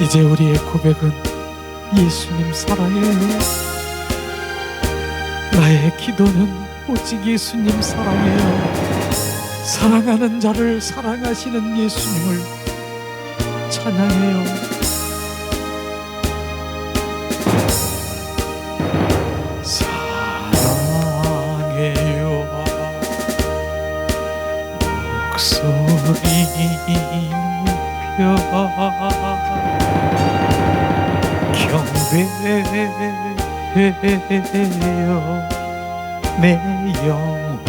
이제 우리의 고백은 예수님 사랑해요. 나의 기도는 오직 예수님 사랑해요. 사랑하는 자를 사랑하시는 예수님을 찬양해요. 사랑해요. 목소리 높여 경배해요. 내 영원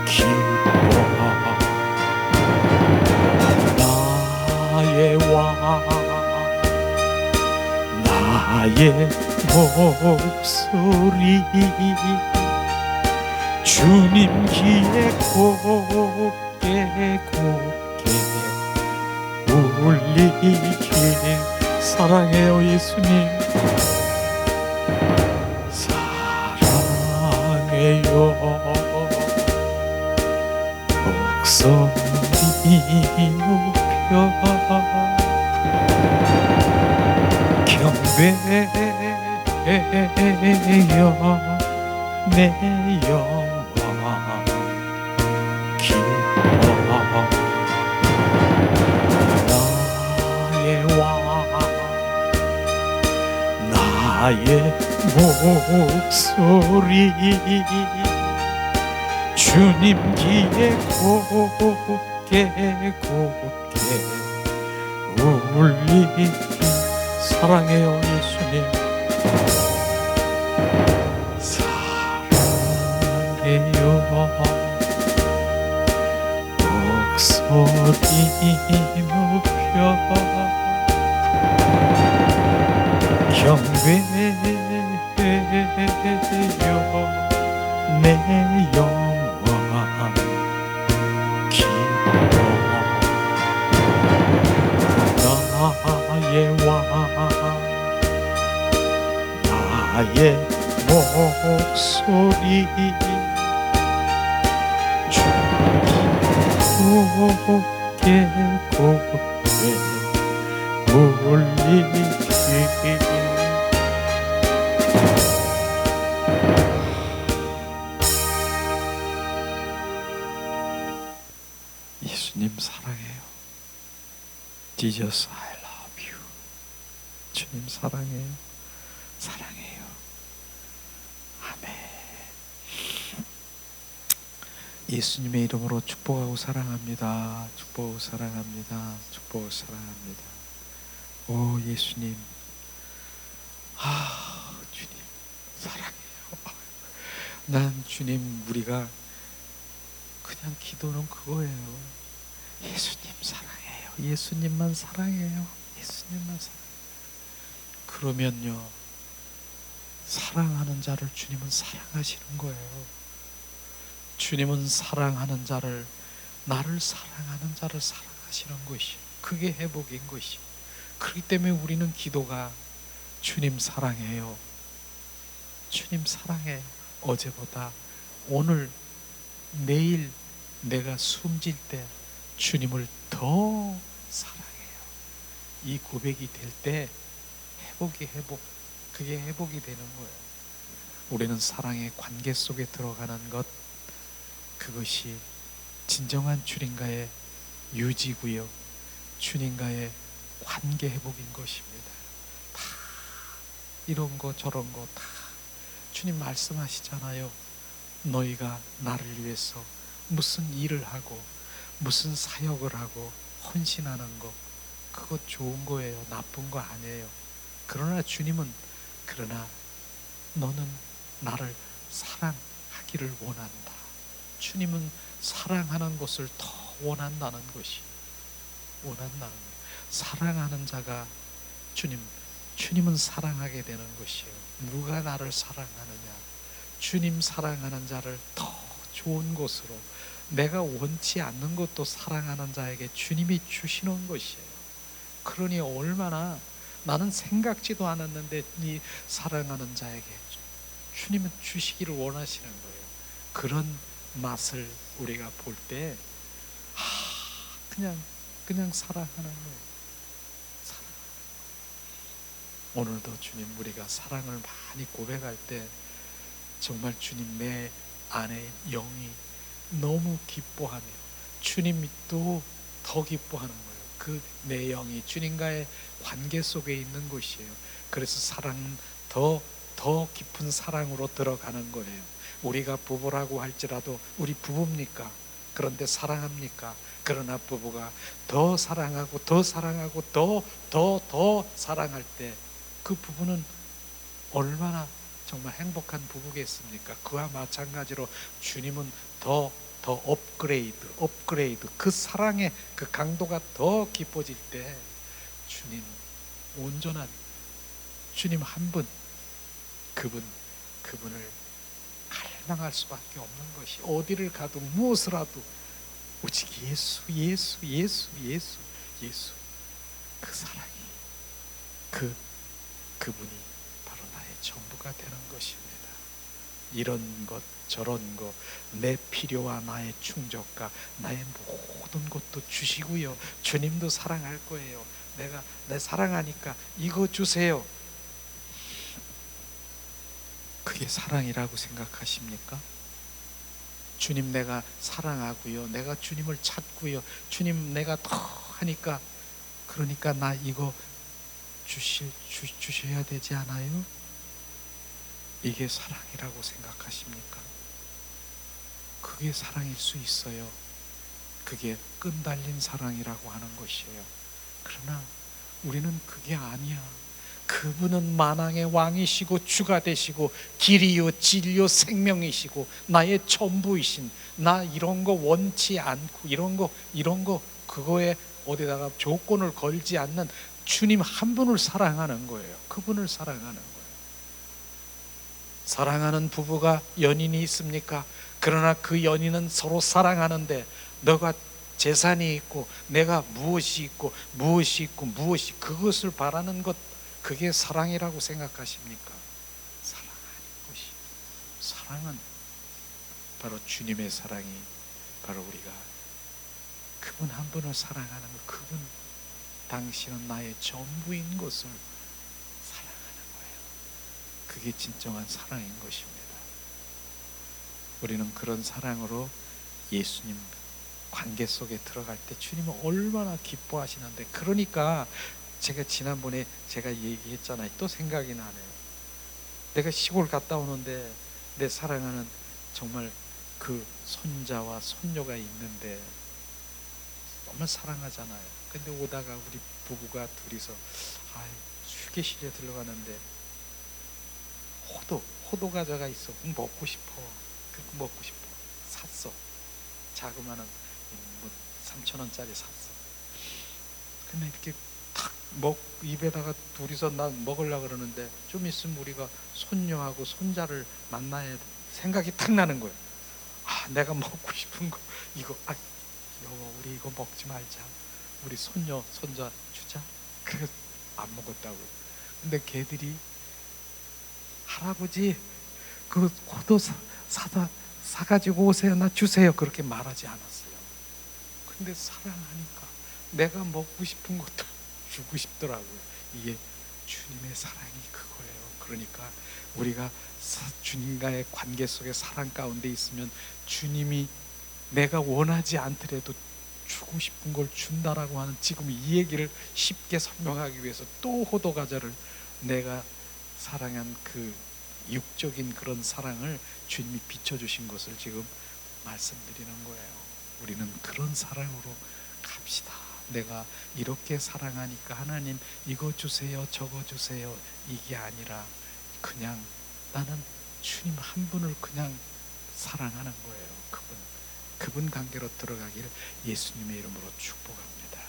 기뻐 나의 왕 나의 목소리 주님 귀에 곱게 울리길 사랑해요. 예수님 사랑해요. 목소리 높여 경배해요. 내 영원 기뻐 나의 왕 나의 목소리 주님 귀에 곱게 울리길 사랑해요. 예수님 사랑해요. 목소리 높여 경배해요. 내 영원 기뻐 나의 왕 나의 목소리 곱게 울리길 예수님 사랑해요. Jesus I love you. 주님 사랑해요. 사랑해요. 아멘. 예수님의 이름으로 축복하고 사랑합니다. 축복하고 사랑합니다. 축복하고 사랑합니다. 오 예수님, 주님 사랑해요. 난 주님, 우리가 그냥 기도는 그거예요. 예수님 사랑해요. 예수님만 사랑해요. 예수님만 사랑해요. 그러면요, 사랑하는 자를 주님은 사랑하시는 거예요. 주님은 사랑하는 자를, 나를 사랑하는 자를 사랑하시는 것이, 그게 회복인 것이. 그렇기 때문에 우리는 기도가 주님 사랑해요. 주님 사랑해. 어제보다 오늘, 내일 내가 숨질 때 주님을 더 사랑해요. 이 고백이 될 때 그게 회복이 되는 거예요. 우리는 사랑의 관계 속에 들어가는 것, 그것이 진정한 주님과의 유지고요, 주님과의 관계 회복인 것입니다. 다 이런 거 저런 거 다 주님 말씀하시잖아요. 너희가 나를 위해서 무슨 일을 하고 무슨 사역을 하고 헌신하는 거, 그거 좋은 거예요. 나쁜 거 아니에요. 그러나 주님은, 그러나 너는 나를 사랑하기를 원한다. 주님은 사랑하는 것을 더 원한다는 것이, 원한다는 거예요. 사랑하는 자가 주님은 사랑하게 되는 것이에요. 누가 나를 사랑하느냐? 주님 사랑하는 자를 더 좋은 곳으로, 내가 원치 않는 것도 사랑하는 자에게 주님이 주시는 것이에요. 그러니 얼마나, 나는 생각지도 않았는데 이 사랑하는 자에게 주님은 주시기를 원하시는 거예요. 그런 맛을 우리가 볼 때 그냥 사랑하는 거예요. 오늘도 주님, 우리가 사랑을 많이 고백할 때 정말 주님, 내 안에 영이 너무 기뻐하며 주님이 또 더 기뻐하는 거예요. 그 내 영이 주님과의 관계 속에 있는 것이에요. 그래서 사랑은 더 깊은 사랑으로 들어가는 거예요. 우리가 부부라고 할지라도 우리 부부입니까? 그런데 사랑합니까? 그러나 부부가 더 사랑하고 더 사랑하고 더 사랑할 때 그 부부는 얼마나 정말 행복한 부부겠습니까? 그와 마찬가지로 주님은 더 업그레이드 그 사랑의 그 강도가 더 깊어질 때 주님, 온전한 주님 한 분, 그분을 갈망할 수밖에 없는 것이, 어디를 가도 무엇을 하도 오직 예수. 그 사랑이, 그분이 바로 나의 전부가 되는 것입니다. 이런 것 저런 것, 내 필요와 나의 충족과 나의 모든 것도 주시고요, 주님도 사랑할 거예요. 내 사랑하니까 이거 주세요. 그게 사랑이라고 생각하십니까? 주님, 내가 사랑하고요, 내가 주님을 찾고요, 주님 내가 더 하니까, 그러니까 나 이거 주셔야 되지 않아요? 이게 사랑이라고 생각하십니까? 그게 사랑일 수 있어요. 그게 끈달린 사랑이라고 하는 것이에요. 그러나 우리는 그게 아니야. 그분은 만왕의 왕이시고 주가 되시고 길이요 진리요 생명이시고 나의 전부이신, 나 이런 거 원치 않고 이런 거 그거에 어디다가 조건을 걸지 않는 주님 한 분을 사랑하는 거예요. 그분을 사랑하는 거예요. 사랑하는 부부가 연인이 있습니까? 그러나 그 연인은 서로 사랑하는데 너가 재산이 있고 내가 무엇이 그것을 바라는 것, 그게 사랑이라고 생각하십니까? 사랑 아닌 것이, 사랑은 바로 주님의 사랑이, 바로 우리가 그분 한 분을 사랑하는 것, 그분, 당신은 나의 전부인 것을 사랑하는 거예요. 그게 진정한 사랑인 것입니다. 우리는 그런 사랑으로 예수님 관계 속에 들어갈 때 주님은 얼마나 기뻐하시는데, 그러니까 제가 지난번에 제가 얘기했잖아요. 또 생각이 나네요. 내가 시골 갔다 오는데 내 사랑하는 정말 그 손자와 손녀가 있는데 정말 사랑하잖아요. 근데 오다가 우리 부부가 둘이서 휴게실에 들어가는데 호두 과자가 있어. 먹고 싶어. 샀어. 자그마한 3,000원짜리 샀어. 근데 이렇게 탁 입에다가 둘이서 난 먹으려고 그러는데 좀 있으면 우리가 손녀하고 손자를 만나야 생각이 탁 나는 거예요. 내가 먹고 싶은 거 이거, 여보 우리 이거 먹지 말자. 우리 손녀 손자 주자. 그래서 안 먹었다고. 근데 걔들이 할아버지 그 호두 사가지고 오세요. 나 주세요. 그렇게 말하지 않았어요. 근데 사랑하니까 내가 먹고 싶은 것도 주고 싶더라고요. 이게 주님의 사랑이 그거예요. 그러니까 우리가 주님과의 관계 속에 사랑 가운데 있으면 주님이 내가 원하지 않더라도 주고 싶은 걸 준다라고 하는, 지금 이 얘기를 쉽게 설명하기 위해서 또 호두 과자를, 내가 사랑한 그 육적인 그런 사랑을 주님이 비춰주신 것을 지금 말씀드리는 거예요. 우리는 그런 사랑으로 갑시다. 내가 이렇게 사랑하니까 하나님 이거 주세요 저거 주세요 이게 아니라 그냥 나는 주님 한 분을 그냥 사랑하는 거예요. 그분 관계로 들어가기를 예수님의 이름으로 축복합니다.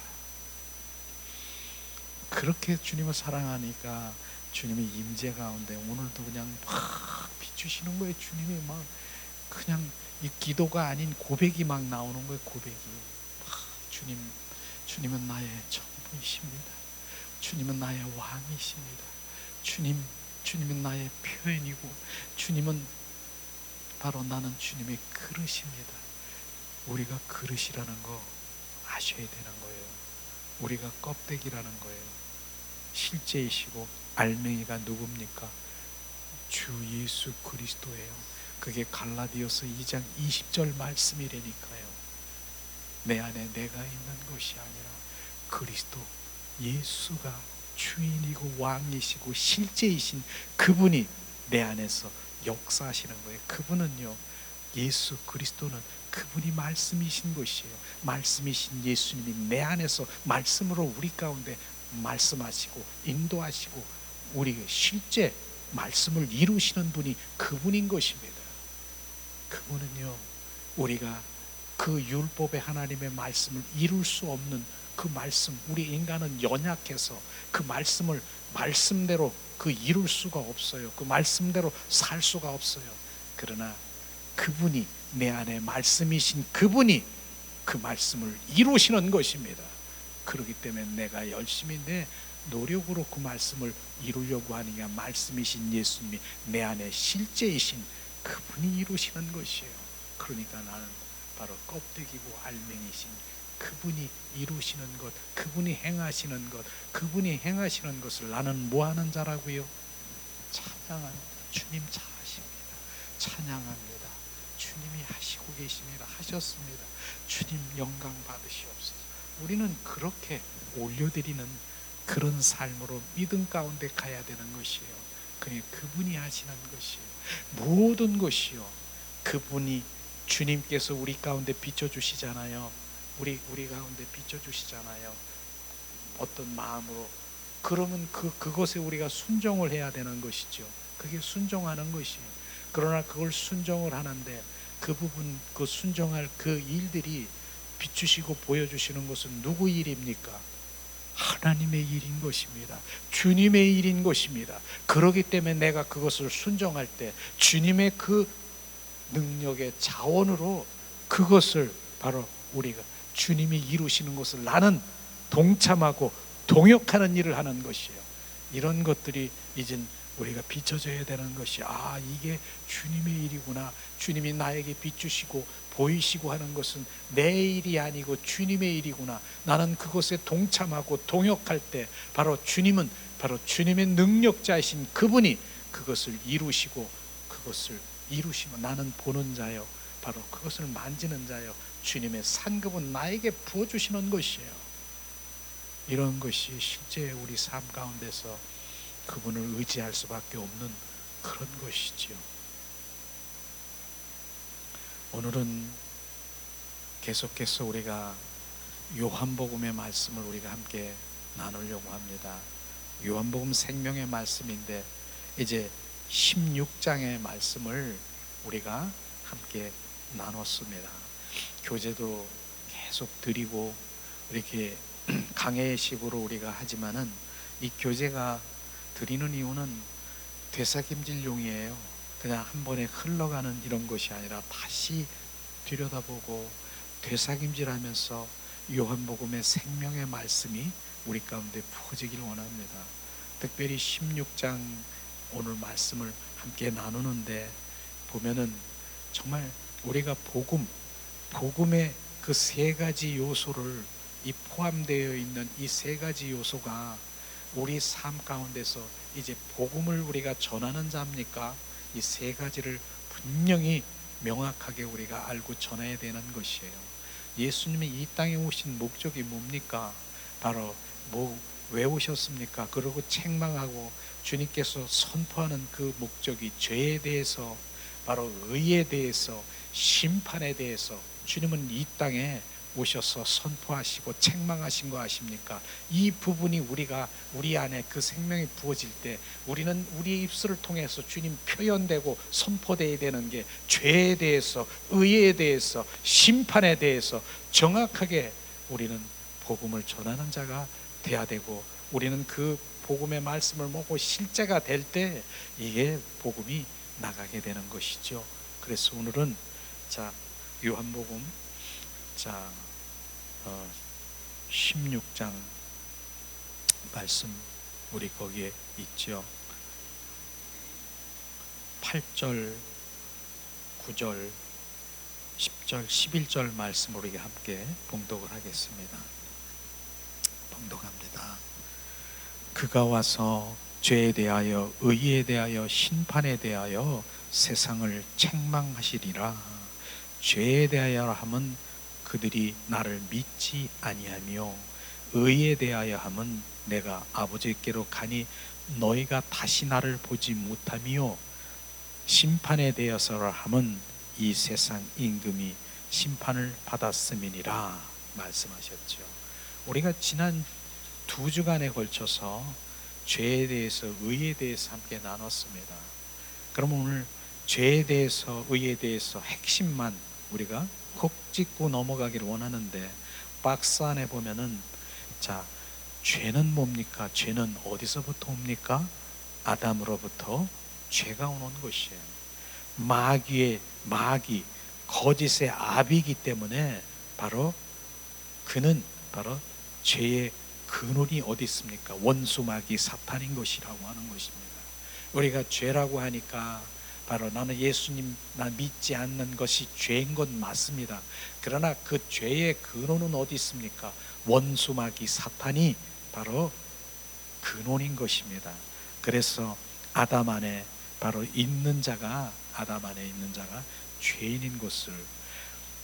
그렇게 주님을 사랑하니까 주님의 임재 가운데 오늘도 그냥 막 비추시는 거예요. 주님이 막 그냥 이 기도가 아닌 고백이 막 나오는 거예요. 고백이 막 주님은 나의 전부이십니다. 주님은 나의 왕이십니다. 주님은 나의 표현이고 주님은 바로 나는 주님의 그릇입니다. 우리가 그릇이라는 거 아셔야 되는 거예요. 우리가 껍데기라는 거예요. 실제이시고 알맹이가 누굽니까? 주 예수 그리스도예요. 그게 갈라디아서 2장 20절 말씀이라니까요. 내 안에 내가 있는 것이 아니라 그리스도 예수가 주인이고 왕이시고 실제이신 그분이 내 안에서 역사하시는 거예요. 그분은요, 예수 그리스도는 그분이 말씀이신 것이에요. 말씀이신 예수님이 내 안에서 말씀으로 우리 가운데 말씀하시고 인도하시고 우리 실제 말씀을 이루시는 분이 그분인 것입니다. 그분은요, 우리가 그 율법의 하나님의 말씀을 이룰 수 없는 그 말씀, 우리 인간은 연약해서 그 말씀을 말씀대로 그 이룰 수가 없어요. 그 말씀대로 살 수가 없어요. 그러나 그분이 내 안에 말씀이신 그분이 그 말씀을 이루시는 것입니다. 그렇기 때문에 내가 열심히 내 노력으로 그 말씀을 이루려고 하니까 말씀이신 예수님이 내 안에 실제이신 그분이 이루시는 것이에요. 그러니까 나는 바로 껍데기고 알맹이신 그분이 이루시는 것, 그분이 행하시는 것, 그분이 행하시는 것을 나는 뭐하는 자라고요? 찬양합니다. 주님 잘하십니다. 찬양합니다. 주님이 하시고 계십니다. 하셨습니다. 주님 영광 받으시옵소서. 우리는 그렇게 올려드리는 그런 삶으로 믿음 가운데 가야 되는 것이에요. 그분이 하시는 것이에요. 모든 것이요, 그분이 주님께서 우리 가운데 비춰주시잖아요. 우리 가운데 비춰주시잖아요. 어떤 마음으로. 그러면 그것에 우리가 순종을 해야 되는 것이죠. 그게 순종하는 것이에요. 그러나 그걸 순종을 하는데 그 부분, 그 순종할 그 일들이 비추시고 보여주시는 것은 누구 일입니까? 하나님의 일인 것입니다. 주님의 일인 것입니다. 그렇기 때문에 내가 그것을 순종할 때 주님의 그 능력의 자원으로 그것을 바로 우리가 주님이 이루시는 것을 나는 동참하고 동역하는 일을 하는 것이에요. 이런 것들이 이젠 우리가 비춰져야 되는 것이, 이게 주님의 일이구나. 주님이 나에게 비추시고 보이시고 하는 것은 내 일이 아니고 주님의 일이구나. 나는 그것에 동참하고 동역할 때 바로 주님은 바로 주님의 능력자이신 그분이 그것을 이루시고 그것을 이루시면 나는 보는 자요, 바로 그것을 만지는 자요, 주님의 상급은 나에게 부어주시는 것이에요. 이런 것이 실제 우리 삶 가운데서 그분을 의지할 수밖에 없는 그런 것이지요. 오늘은 계속해서 우리가 요한복음의 말씀을 우리가 함께 나누려고 합니다. 요한복음 생명의 말씀인데 이제 16장의 말씀을 우리가 함께 나눴습니다. 교제도 계속 드리고 이렇게 강해식으로 우리가 하지만은 이 교제가 드리는 이유는 되새김질용이에요. 그냥 한 번에 흘러가는 이런 것이 아니라 다시 들여다보고 되새김질하면서 요한복음의 생명의 말씀이 우리 가운데 부어지길 원합니다. 특별히 16장 오늘 말씀을 함께 나누는데 보면은 정말 우리가 복음의 그 세 가지 요소를 이 포함되어 있는 이 세 가지 요소가 우리 삶 가운데서 이제 복음을 우리가 전하는 자입니까? 이 세 가지를 분명히 명확하게 우리가 알고 전해야 되는 것이에요. 예수님이 이 땅에 오신 목적이 뭡니까? 바로 왜 오셨습니까? 그러고 책망하고 주님께서 선포하는 그 목적이 죄에 대해서, 바로 의에 대해서, 심판에 대해서 주님은 이 땅에 오셔서 선포하시고 책망하신 거 아십니까? 이 부분이 우리 안에 그 생명이 부어질 때 우리는 우리의 입술을 통해서 주님 표현되고 선포되어야 되는 게 죄에 대해서, 의에 대해서, 심판에 대해서 정확하게 우리는 복음을 전하는 자가 돼야 되고, 우리는 그 복음의 말씀을 먹고 실제가 될 때 이게 복음이 나가게 되는 것이죠. 그래서 오늘은 요한복음 16장 말씀 우리 거기에 있죠. 8절, 9절, 10절, 11절 말씀 우리가 함께 봉독을 하겠습니다. 봉독합니다. 그가 와서 죄에 대하여 의에 대하여 심판에 대하여 세상을 책망하시리라. 죄에 대하여 함은 그들이 나를 믿지 아니하며 의에 대하여 함은 내가 아버지께로 가니 너희가 다시 나를 보지 못하며 심판에 대해서라 함은 이 세상 임금이 심판을 받았음이니라 말씀하셨죠. 우리가 지난 2주간에 걸쳐서 죄에 대해서 의에 대해서 함께 나눴습니다. 그럼 오늘 죄에 대해서 의에 대해서 핵심만 우리가 콕 짚고 넘어가기를 원하는데, 박스 안에 보면은 자, 죄는 뭡니까? 죄는 어디서부터 옵니까? 아담으로부터 죄가 오는 것이에요. 마귀, 거짓의 아비이기 때문에 바로 그는 바로 죄의 근원이 어디 있습니까? 원수 마귀 사탄인 것이라고 하는 것입니다. 우리가 죄라고 하니까 바로 나는 예수님 나 믿지 않는 것이 죄인 건 맞습니다. 그러나 그 죄의 근원은 어디 있습니까? 원수 마귀 사탄이 바로 근원인 것입니다. 그래서 아담 안에 바로 있는 자가 죄인인 것을,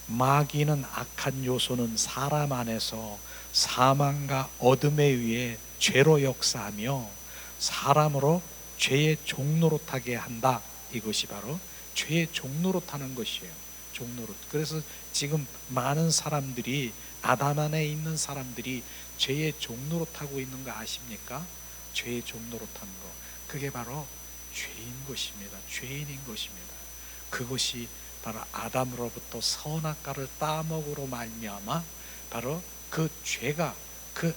마귀는 악한 요소는 사람 안에서 사망과 어둠에 의해 죄로 역사하며 사람으로 죄의 종노릇하게 한다. 이것이 바로 죄의 종노릇하는 것이에요. 종노릇. 그래서 지금 많은 사람들이, 아담 안에 있는 사람들이 죄의 종노릇하고 있는 거 아십니까? 죄의 종노릇하는 거, 그게 바로 죄인 것입니다. 죄인인 것입니다. 그것이 바로 아담으로부터 선악과를 따먹으로 말미암아 바로 그 죄가, 그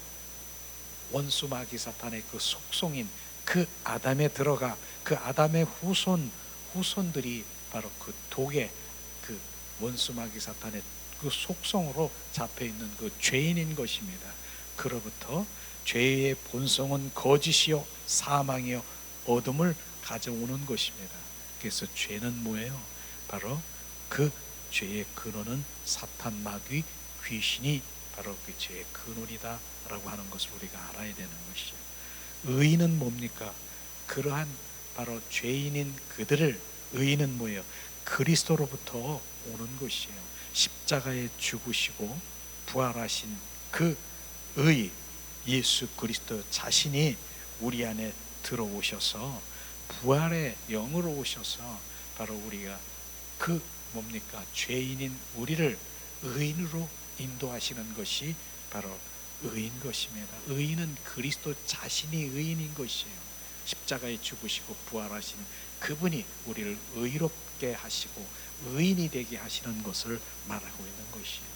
원수 마귀 사탄의 그 속성인 그 아담에 들어가, 그 아담의 후손들이 바로 그 독의, 그 원수 마귀 사탄의 그 속성으로 잡혀 있는 그 죄인인 것입니다. 그로부터 죄의 본성은 거짓이요 사망이요 어둠을 가져오는 것입니다. 그래서 죄는 뭐예요? 바로 그 죄의 근원은 사탄, 마귀, 귀신이 바로 그 죄의 근원이다 라고 하는 것을 우리가 알아야 되는 것이죠. 의인은 뭡니까? 그러한 바로 죄인인 그들을, 의인은 뭐예요? 그리스도로부터 오는 것이에요. 십자가에 죽으시고 부활하신 그 의, 예수 그리스도 자신이 우리 안에 들어오셔서 부활의 영으로 오셔서 바로 우리가 그 뭡니까? 죄인인 우리를 의인으로 인도하시는 것이 바로 의인 것입니다. 의인은 그리스도 자신이 의인인 것이에요. 십자가에 죽으시고 부활하신 그분이 우리를 의롭게 하시고 의인이 되게 하시는 것을 말하고 있는 것이에요.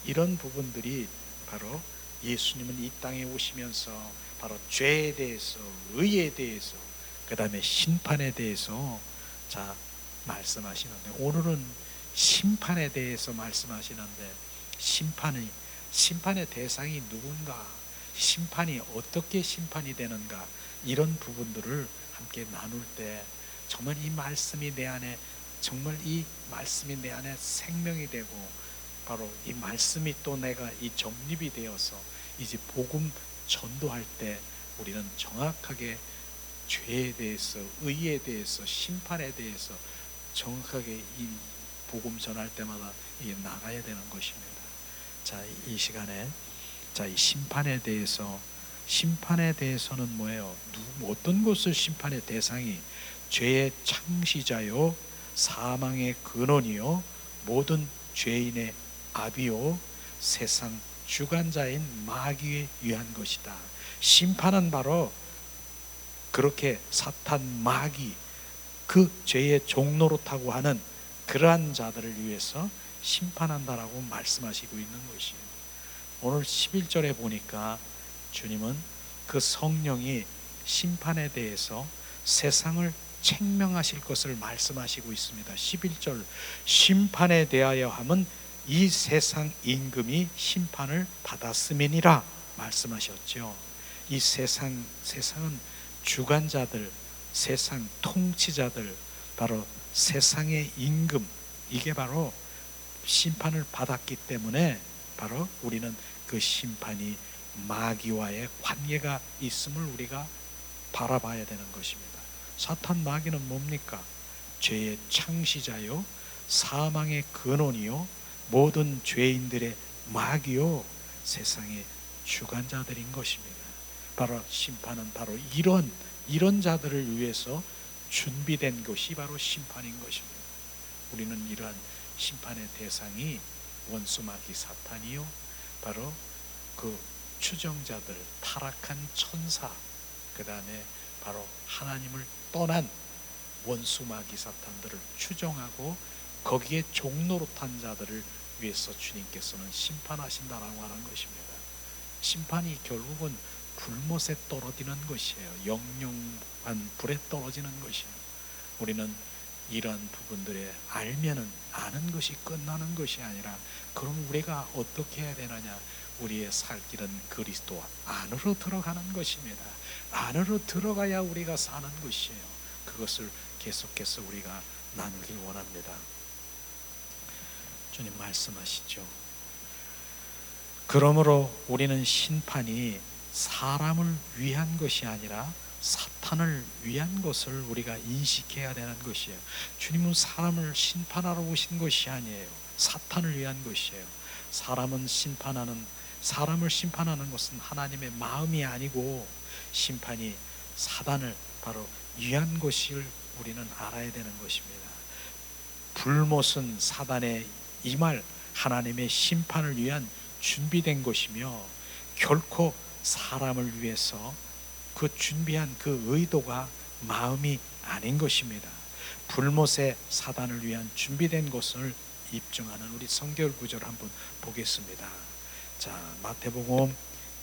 이런 부분들이 바로 예수님은 이 땅에 오시면서 바로 죄에 대해서, 의에 대해서, 그 다음에 심판에 대해서 말씀하시는데, 오늘은 심판에 대해서 말씀하시는데, 심판의 대상이 누군가, 심판이 어떻게 심판이 되는가, 이런 부분들을 함께 나눌 때 정말 이 말씀이 내 안에, 정말 이 말씀이 내 안에 생명이 되고, 바로 이 말씀이 또 내가 이 정립이 되어서 이제 복음 전도할 때 우리는 정확하게 죄에 대해서, 의에 대해서, 심판에 대해서 정확하게 이 복음 전할 때마다 이게 나가야 되는 것입니다. 이 시간에 이 심판에 대해서는 뭐예요? 어떤 것을 심판의 대상이? 죄의 창시자요, 사망의 근원이요, 모든 죄인의 아비요, 세상 주관자인 마귀에 의한 것이다. 심판은 바로 그렇게 사탄, 마귀, 그 죄의 종노릇하고 하는 그러한 자들을 위해서 심판한다라고 말씀하시고 있는 것이에요. 오늘 11절에 보니까 주님은 그 성령이 심판에 대해서 세상을 책명하실 것을 말씀하시고 있습니다. 11절, 심판에 대하여 함은 이 세상 임금이 심판을 받았음이니라 말씀하셨죠. 이 세상은 주관자들, 세상 통치자들, 바로 세상의 임금, 이게 바로 심판을 받았기 때문에 바로 우리는 그 심판이 마귀와의 관계가 있음을 우리가 바라봐야 되는 것입니다. 사탄 마귀는 뭡니까? 죄의 창시자요, 사망의 근원이요, 모든 죄인들의 마귀요, 세상의 주관자들인 것입니다. 바로 심판은 바로 이런 자들을 위해서 준비된 것이 바로 심판인 것입니다. 우리는 이러한 심판의 대상이 원수 마귀 사탄이요, 바로 그 추정자들, 타락한 천사, 그 다음에 바로 하나님을 떠난 원수 마귀 사탄들을 추정하고 거기에 종노릇한 자들을 위해서 주님께서는 심판하신다라고 하는 것입니다. 심판이 결국은 불못에 떨어지는 것이에요. 영영한 불에 떨어지는 것이에요. 우리는 이러한 부분들에 알면은 아는 것이 끝나는 것이 아니라, 그럼 우리가 어떻게 해야 되느냐? 우리의 살 길은 그리스도 안으로 들어가는 것입니다. 안으로 들어가야 우리가 사는 것이에요. 그것을 계속해서 우리가 나누길 원합니다. 주님 말씀하시죠. 그러므로 우리는 심판이 사람을 위한 것이 아니라 사탄을 위한 것을 우리가 인식해야 되는 것이에요. 주님은 사람을 심판하러 오신 것이 아니에요. 사탄을 위한 것이에요. 사람을 심판하는 것은 하나님의 마음이 아니고 심판이 사단을 바로 위한 것을 우리는 알아야 되는 것입니다. 불못은 사단의 임할 하나님의 심판을 위한 준비된 것이며, 결코 사람을 위해서 그 준비한 그 의도가 마음이 아닌 것입니다. 불못의 사단을 위한 준비된 것을 입증하는 우리 성경 구절을 한번 보겠습니다. 자, 마태복음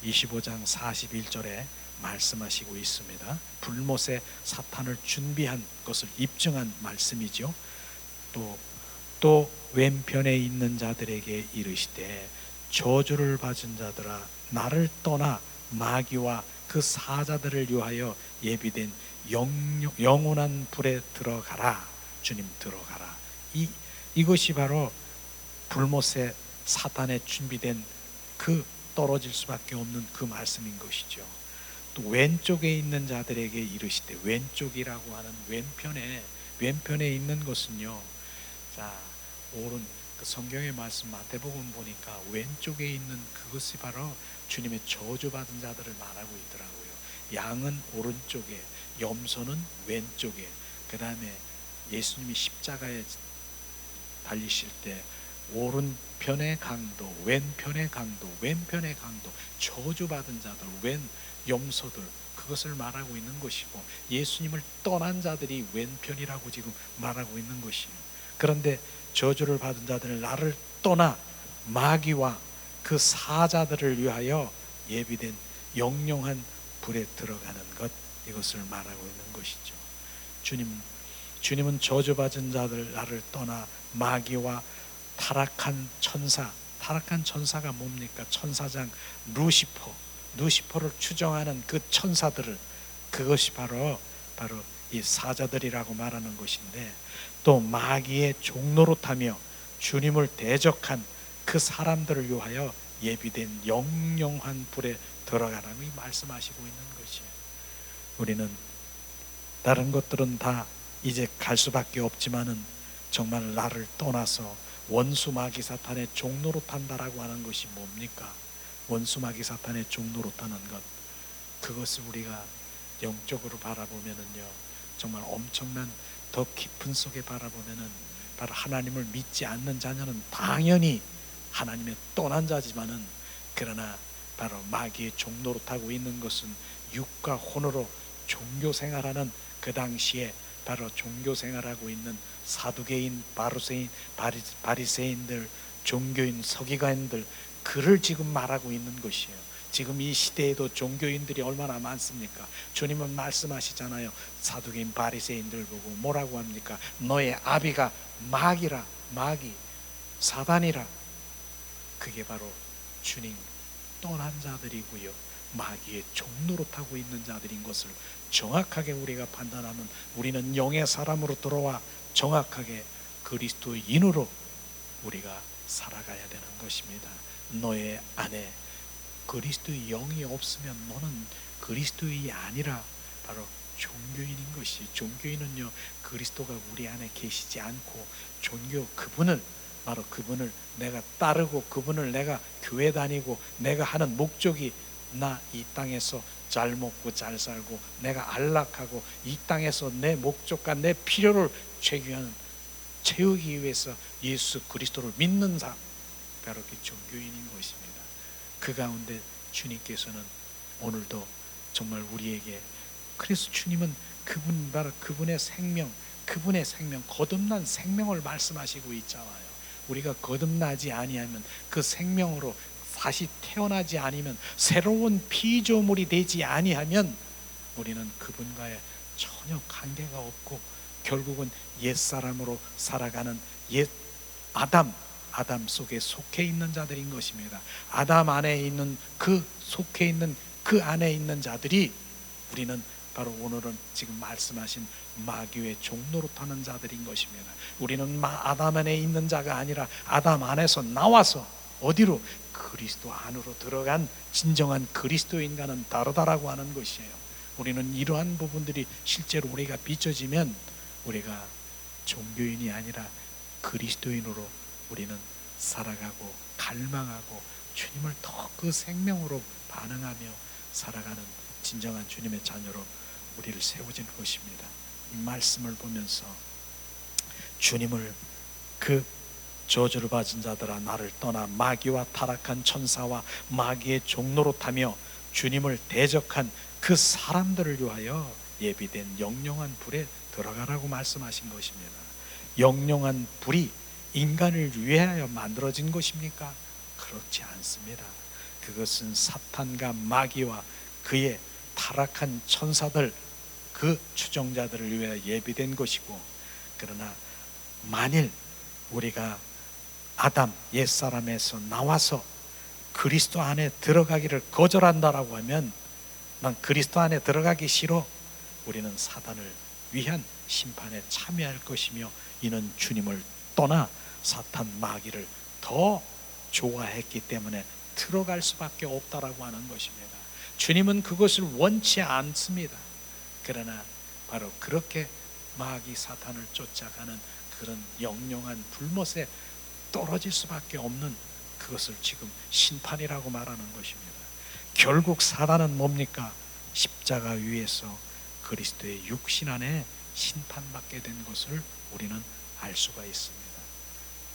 25장 41절에 말씀하시고 있습니다. 불못의 사탄을 준비한 것을 입증한 말씀이죠. 또 왼편에 있는 자들에게 이르시되 저주를 받은 자들아, 나를 떠나 마귀와 그 사자들을 위하여 예비된 영원한 불에 들어가라. 주님 들어가라. 이것이 바로 불못의 사탄에 준비된 그 떨어질 수밖에 없는 그 말씀인 것이죠. 또 왼쪽에 있는 자들에게 이르시되, 왼쪽이라고 하는 왼편에 있는 것은요, 자, 오른 그 성경의 말씀 마태복음 보니까 왼쪽에 있는 그것이 바로 주님의 저주받은 자들을 말하고 있더라고요. 양은 오른쪽에, 염소는 왼쪽에, 그 다음에 예수님이 십자가에 달리실 때 오른편의 강도, 왼편의 강도, 저주받은 자들, 왼 염소들, 그것을 말하고 있는 것이고, 예수님을 떠난 자들이 왼편이라고 지금 말하고 있는 것이에요. 그런데 저주를 받은 자들은 나를 떠나 마귀와 그 사자들을 위하여 예비된 영영한 불에 들어가는 것, 이것을 말하고 있는 것이죠. 주님은 저주받은 자들 나를 떠나 마귀와 타락한 천사가 뭡니까? 천사장 루시퍼를 추정하는 그 천사들을, 그것이 바로 이 사자들이라고 말하는 것인데, 또 마귀의 종노릇하며 주님을 대적한 그 사람들을 위하여 예비된 영영한 불에 들어가라고 말씀하시고 있는 것이에요. 우리는 다른 것들은 다 이제 갈 수밖에 없지만은 정말 나를 떠나서 원수 마귀 사탄의 종노릇한다라고 하는 것이 뭡니까? 원수 마귀 사탄의 종노릇하는 것, 그것을 우리가 영적으로 바라보면은요, 정말 엄청난 더 깊은 속에 바라보면은 바로 하나님을 믿지 않는 자녀는 당연히 하나님의 떠난 자지만은, 그러나 바로 마귀의 종노릇하고 있는 것은 육과 혼으로 종교 생활하는, 그 당시에 바로 종교 생활하고 있는 사두개인, 바리새인들, 종교인, 서기관들, 그를 지금 말하고 있는 것이에요. 지금 이 시대에도 종교인들이 얼마나 많습니까? 주님은 말씀하시잖아요. 사두개인, 바리새인들 보고 뭐라고 합니까? 너의 아비가 마귀라, 마귀, 사단이라. 그게 바로 주님 떠난 자들이고요, 마귀의 종노릇하고 있는 자들인 것을 정확하게 우리가 판단하면, 우리는 영의 사람으로 돌아와 정확하게 그리스도인으로 우리가 살아가야 되는 것입니다. 너의 아내, 그리스도의 영이 없으면 너는 그리스도인이 아니라 바로 종교인인 것이. 종교인은요, 그리스도가 우리 안에 계시지 않고 그분을 바로 그분을 내가 따르고 그분을 내가 교회 다니고 내가 하는 목적이 나 이 땅에서 잘 먹고 잘 살고 내가 안락하고 이 땅에서 내 목적과 내 필요를 채우기 위해서 예수 그리스도를 믿는 사람, 바로 그 종교인인 것입니다. 그 가운데 주님께서는 오늘도 정말 우리에게, 그래서 주님은 바로 그분의 생명, 거듭난 생명을 말씀하시고 있잖아요. 우리가 거듭나지 아니하면, 그 생명으로 다시 태어나지 않으면, 새로운 피조물이 되지 아니하면 우리는 그분과의 전혀 관계가 없고 결국은 옛사람으로 살아가는 옛 아담 속에 속해 있는 자들인 것입니다. 아담 안에 있는 속해 있는 그 안에 있는 자들이, 우리는 바로 오늘은 지금 말씀하신 마귀의 종노릇하는 자들인 것입니다. 우리는 아담 안에 있는 자가 아니라 아담 안에서 나와서 어디로? 그리스도 안으로 들어간 진정한 그리스도인과는 다르다라고 하는 것이에요. 우리는 이러한 부분들이 실제로 우리가 비춰지면 우리가 종교인이 아니라 그리스도인으로 우리는 살아가고 갈망하고 주님을 더 그 생명으로 반응하며 살아가는 진정한 주님의 자녀로 우리를 세워진 것입니다. 이 말씀을 보면서 주님을, 그 저주를 받은 자들아 나를 떠나 마귀와 타락한 천사와 마귀의 종노릇하며 주님을 대적한 그 사람들을 위하여 예비된 영영한 불에 들어가라고 말씀하신 것입니다. 영영한 불이 인간을 위하여 만들어진 것입니까? 그렇지 않습니다. 그것은 사탄과 마귀와 그의 타락한 천사들, 그 추종자들을 위하여 예비된 것이고, 그러나 만일 우리가 아담 옛사람에서 나와서 그리스도 안에 들어가기를 거절한다라고 하면, 난 그리스도 안에 들어가기 싫어, 우리는 사단을 위한 심판에 참여할 것이며, 이는 주님을 떠나 사탄 마귀를 더 좋아했기 때문에 들어갈 수밖에 없다라고 하는 것입니다. 주님은 그것을 원치 않습니다. 그러나 바로 그렇게 마귀 사탄을 쫓아가는 그런 영영한 불못에 떨어질 수밖에 없는, 그것을 지금 심판이라고 말하는 것입니다. 결국 사단은 뭡니까? 십자가 위에서 그리스도의 육신 안에 심판받게 된 것을 우리는 알 수가 있습니다.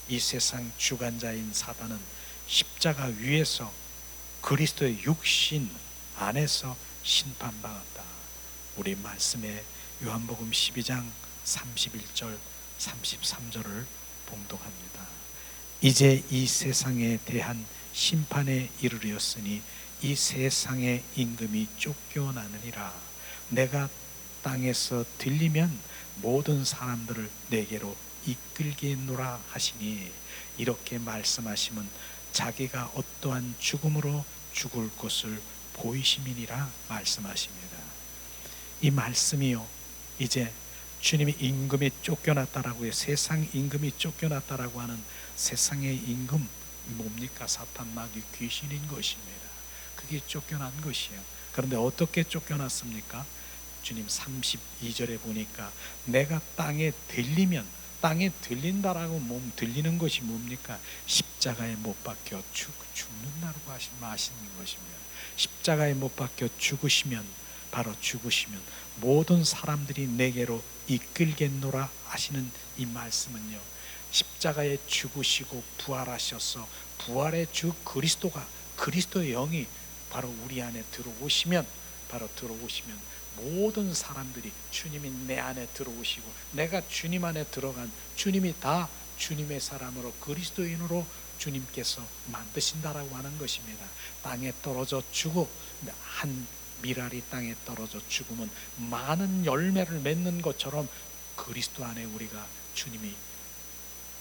이 세상 주관자인 사단은 십자가 위에서 그리스도의 육신 안에서 심판받았다. 우리 말씀에 요한복음 12장 31절 33절을 봉독합니다. 이제 이 세상에 대한 심판에 이르렀으니 이 세상의 임금이 쫓겨나느니라. 내가 땅에서 들리면 모든 사람들을 내게로 이끌겠노라 하시니, 이렇게 말씀하시면 자기가 어떠한 죽음으로 죽을 것을 보이심이니라 말씀하십니다. 이 말씀이요, 이제 주님이 임금이 쫓겨났다라고 해요. 세상 임금이 쫓겨났다라고 하는 세상의 임금 뭡니까? 사탄 마귀 귀신인 것입니다. 그게 쫓겨난 것이에요. 그런데 어떻게 쫓겨났습니까? 주님 32절에 보니까 내가 땅에 들리면, 땅에 들린다라고 들리는 것이 뭡니까? 십자가에 못 박혀 죽는다라고 하시는 것입니다. 십자가에 못 박혀 죽으시면, 바로 죽으시면 모든 사람들이 내게로 이끌겠노라 하시는 이 말씀은요, 십자가에 죽으시고 부활하셔서 부활의 주 그리스도가, 그리스도의 영이 바로 우리 안에 들어오시면 모든 사람들이, 주님이 내 안에 들어오시고 내가 주님 안에 들어간, 주님이 다 주님의 사람으로 그리스도인으로 주님께서 만드신다라고 하는 것입니다. 땅에 떨어져 죽고, 한 미랄이 땅에 떨어져 죽으면 많은 열매를 맺는 것처럼 그리스도 안에 우리가, 주님이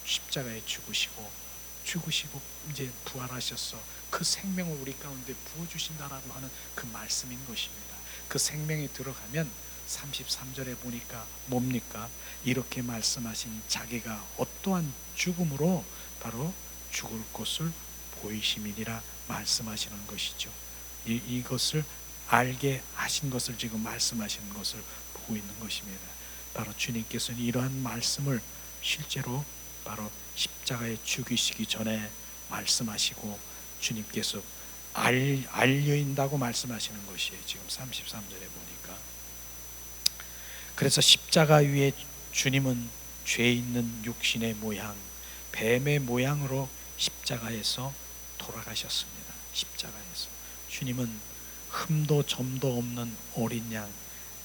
십자가에 죽으시고 이제 부활하셔서 그 생명을 우리 가운데 부어주신다라고 하는 그 말씀인 것입니다. 그 생명이 들어가면 33절에 보니까 뭡니까? 이렇게 말씀하신 자기가 어떠한 죽음으로 바로 죽을 것을 보이심이니라 말씀하시는 것이죠. 이것을 알게 하신 것을 지금 말씀하시는 것을 보고 있는 것입니다. 바로 주님께서는 이러한 말씀을 실제로 바로 십자가에 죽이시기 전에 말씀하시고 주님께서 알려인다고 말씀하시는 것이에요. 지금 33절에 보니까. 그래서 십자가 위에 주님은 죄 있는 육신의 모양, 뱀의 모양으로 십자가에서 돌아가셨습니다. 십자가에서 주님은 흠도 점도 없는 어린 양,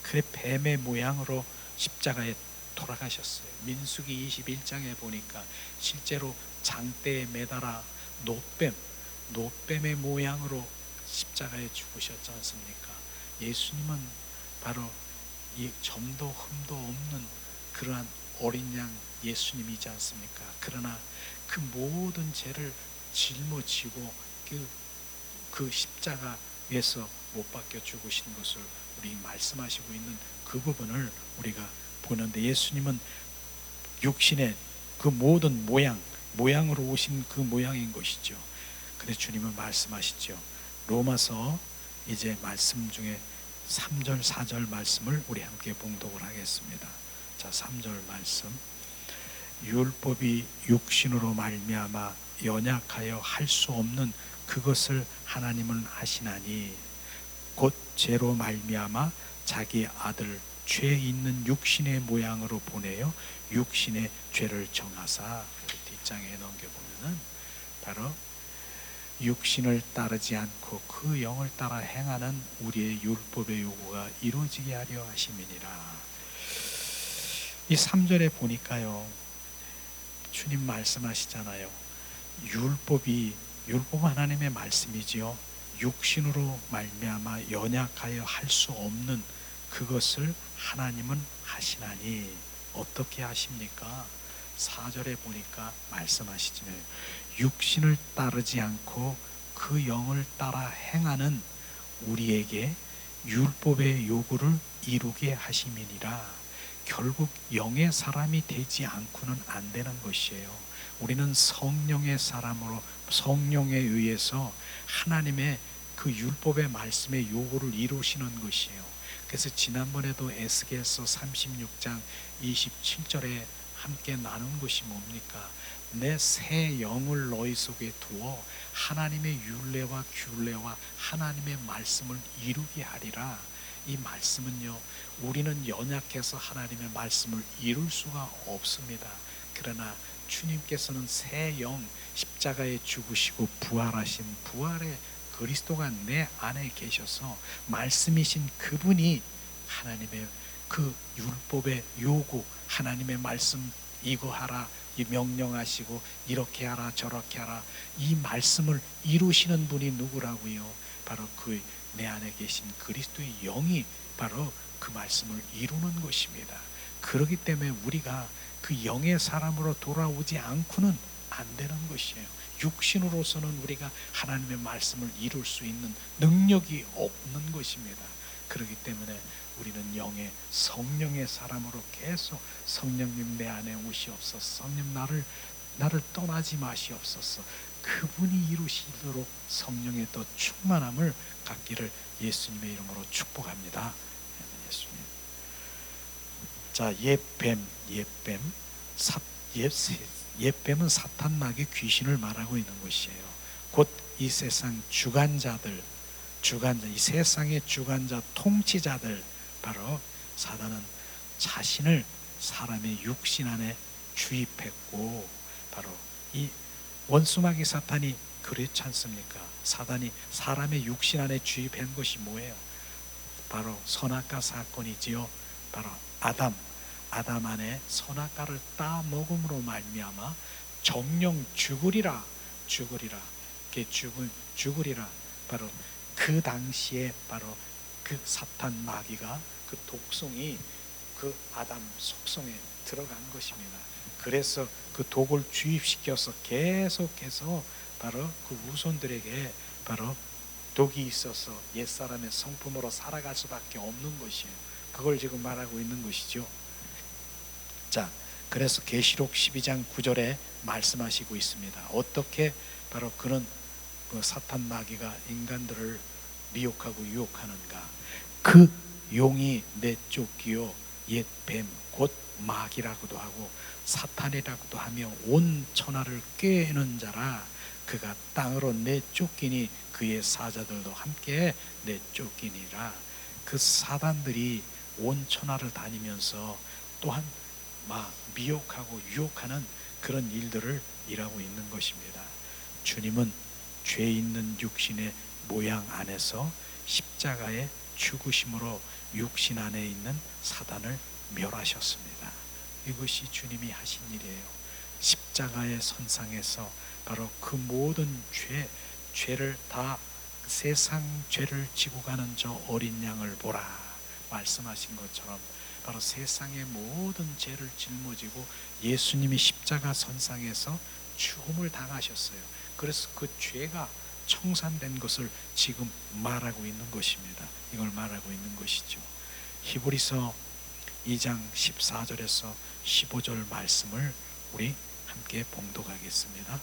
그래 뱀의 모양으로 십자가에 돌아가셨어요. 민수기 21장에 보니까 실제로 장대에 매달아 노뱀의 모양으로 십자가에 죽으셨지 않습니까? 예수님은 바로 이 점도 흠도 없는 그러한 어린 양 예수님이지 않습니까? 그러나 그 모든 죄를 짊어지고 그 십자가에서 못 박혀 죽으신 것을 우리 말씀하시고 있는 그 부분을 우리가 보는데, 예수님은 육신의 그 모든 모양으로 오신 그 모양인 것이죠. 그래서 주님은 말씀하시죠. 로마서 이제 말씀 중에 3절 4절 말씀을 우리 함께 봉독을 하겠습니다. 자, 3절 말씀. 율법이 육신으로 말미암아 연약하여 할 수 없는 그것을 하나님은 하시나니 곧 죄로 말미암아 자기 아들 죄 있는 육신의 모양으로 보내어 육신의 죄를 정하사, 뒷장에 넘겨보면은 바로 육신을 따르지 않고 그 영을 따라 행하는 우리의 율법의 요구가 이루어지게 하려 하심이니라. 이 3절에 보니까요, 주님 말씀하시잖아요. 율법은 하나님의 말씀이지요. 육신으로 말미암아 연약하여 할 수 없는 그것을 하나님은 하시나니 어떻게 하십니까? 4절에 보니까 말씀하시잖아요. 육신을 따르지 않고 그 영을 따라 행하는 우리에게 율법의 요구를 이루게 하심이니라. 결국 영의 사람이 되지 않고는 안 되는 것이에요. 우리는 성령의 사람으로 성령에 의해서 하나님의 그 율법의 말씀의 요구를 이루시는 것이에요. 그래서 지난번에도 에스겔서 36장 27절에 함께 나눈 것이 뭡니까? 내 새 영을 너희 속에 두어 하나님의 율례와 규례와 하나님의 말씀을 이루게 하리라. 이 말씀은요, 우리는 연약해서 하나님의 말씀을 이룰 수가 없습니다. 그러나 주님께서는 새 영, 십자가에 죽으시고 부활하신 부활의 그리스도가 내 안에 계셔서 말씀이신 그분이 하나님의 그 율법의 요구, 하나님의 말씀 이거 하라, 이 명령하시고 이렇게 하라 저렇게 하라, 이 말씀을 이루시는 분이 누구라고요? 바로 그 내 안에 계신 그리스도의 영이 바로 그 말씀을 이루는 것입니다. 그렇기 때문에 우리가 그 영의 사람으로 돌아오지 않고는 안 되는 것이에요. 육신으로서는 우리가 하나님의 말씀을 이룰 수 있는 능력이 없는 것입니다. 그렇기 때문에 우리는 영의 성령의 사람으로 계속 성령님 내 안에 오시옵소서, 성령 나를 떠나지 마시옵소서, 그분이 이루시도록 성령의 더 충만함을 갖기를 예수님의 이름으로 축복합니다. 예수님. 자, 옛뱀은 사탄 마귀 귀신을 말하고 있는 것이에요. 곧 이 세상 주관자들, 이 세상의 주관자 통치자들, 바로 사단은 자신을 사람의 육신 안에 주입했고, 바로 이 원수마귀 사탄이 그렇지 않습니까? 사단이 사람의 육신 안에 주입한 것이 뭐예요? 바로 선악과 사건이지요. 바로 아담 안에 선악과를 따 먹음으로 말미암아 정령 죽으리라. 바로 그 당시에 바로 그 사탄 마귀가 그 독성이 그 아담 속성에 들어간 것입니다. 그래서 그 독을 주입시켜서 계속해서 바로 그 후손들에게 바로 독이 있어서 옛사람의 성품으로 살아갈 수밖에 없는 것이에요. 그걸 지금 말하고 있는 것이죠. 자, 그래서 계시록 12장 9절에 말씀하시고 있습니다. 어떻게 바로 그는 그 사탄 마귀가 인간들을 미혹하고 유혹하는가? 그 용이 내쫓기요 옛 뱀 곧 마귀라고도 하고 사탄이라고도 하며 온 천하를 꾀는 자라. 그가 땅으로 내쫓기니 그의 사자들도 함께 내쫓기니라. 그 사단들이 온 천하를 다니면서 또한 미혹하고 유혹하는 그런 일들을 일하고 있는 것입니다. 주님은 죄 있는 육신의 모양 안에서 십자가의 죽으심으로 육신 안에 있는 사단을 멸하셨습니다. 이것이 주님이 하신 일이에요. 십자가의 선상에서 바로 그 모든 죄를 다, 세상 죄를 지고 가는 저 어린 양을 보라 말씀하신 것처럼 바로 세상의 모든 죄를 짊어지고 예수님이 십자가 선상에서 죽음을 당하셨어요. 그래서 그 죄가 청산된 것을 지금 말하고 있는 것입니다. 이걸 말하고 있는 것이죠. 히브리서 2장 14절에서 15절 말씀을 우리 함께 봉독하겠습니다.